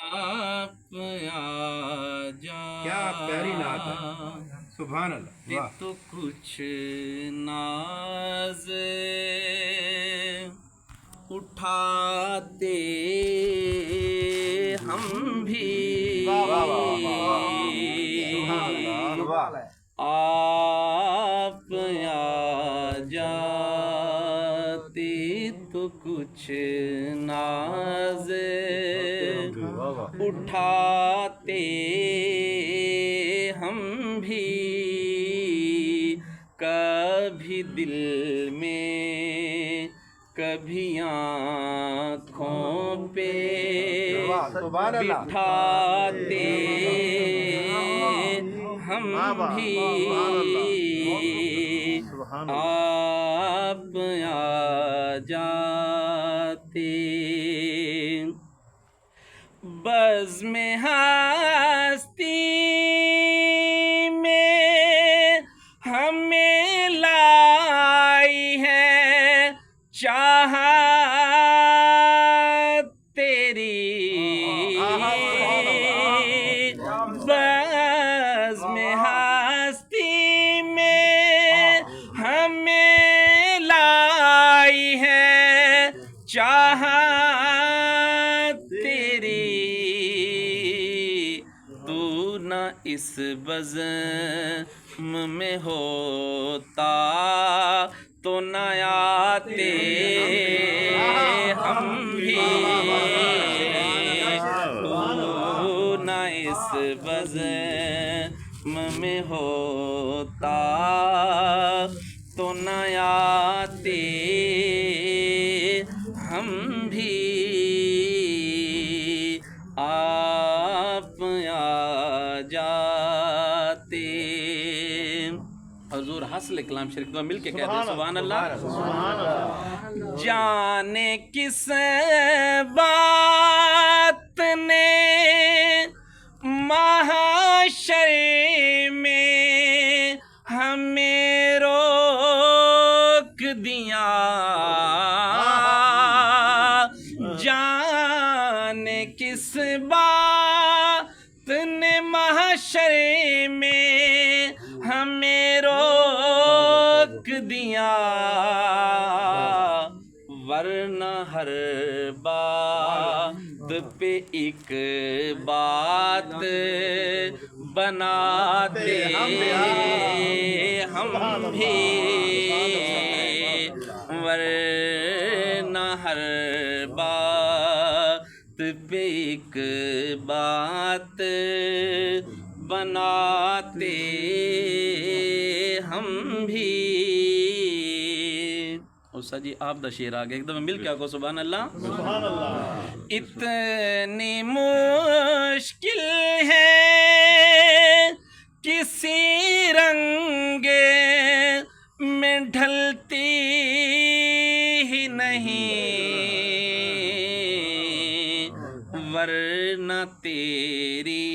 آپ آ جا کیا پیاری نعت ہے، سبحان اللہ، واہ۔ تو کچھ ناز اٹھاتے ہم بھی آپ آ جاتے تو کچھ ناز اٹھاتے ہم بھی، کبھی دل میں کبھی آنکھوں پہ بٹھاتے ہم بھی، آپ آ جاتے۔ بزم ہستی میں ہمیں لائی ہے چاہت تیری، بزم ہستی میں ہمیں لائی ہے چاہت اس بزم میں ہوتا تو نہ آتے ہم بھی، تو نہ اس بزم میں ہوتا تو نہ آتے ہم بھی، آپ آ جاتے۔ حضور حاصل کلام شریف میں مل کے کہتے ہیں سبحان اللہ۔ جانے کس بات نے محشر میں ہمیں روک دیا، جانے کس بات نے محشر میں ہمیں روک دیا، ورنہ ہر بات پہ ایک بات بناتے ہم بھی، ورنہ ہر بات پہ ایک بات بناتے ہم بھی۔ اسا جی آپ دا شعر آگے ایک دم مل کے آگو سبحان اللہ۔ سبحان اللہ۔ اتنی مشکل ہے کسی رنگ میں ڈھلتی ہی نہیں، ورنہ تیری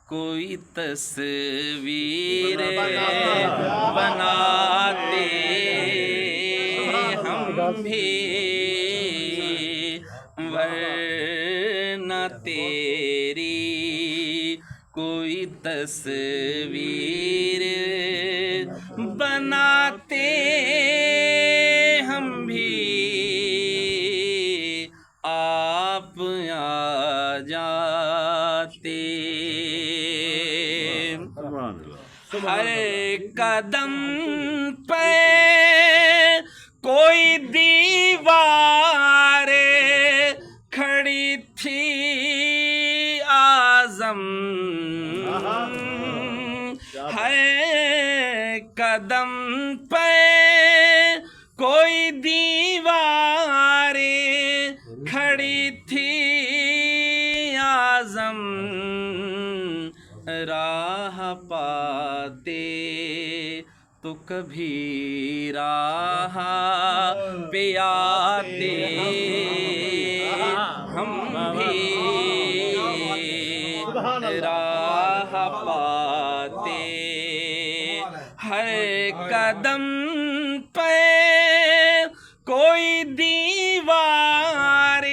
کوئی تصویر بناتے ہم بھی، ورنہ تیری کوئی تصویر بناتے ہم بھی، آپ آ جاتے۔ ہر قدم پہ کوئی دیوار کھڑی تھی اعظم، ہر قدم پہ کوئی دیوار کھڑی تھی اعظم، راہ پاتے تو کبھی راہ پہ آتے ہم بھی، راہ پاتے ہر قدم پہ کوئی دیوار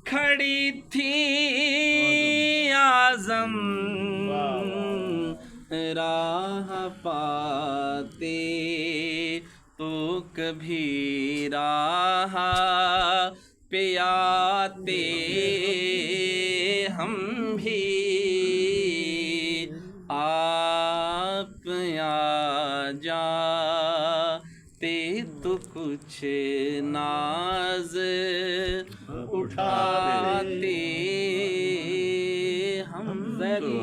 کھڑی تھی اعظم راہ پاتے تو کبھی راہ پہ آتے ہم بھی آپ آ جاتے تو کچھ ناز اٹھاتے ہم بھی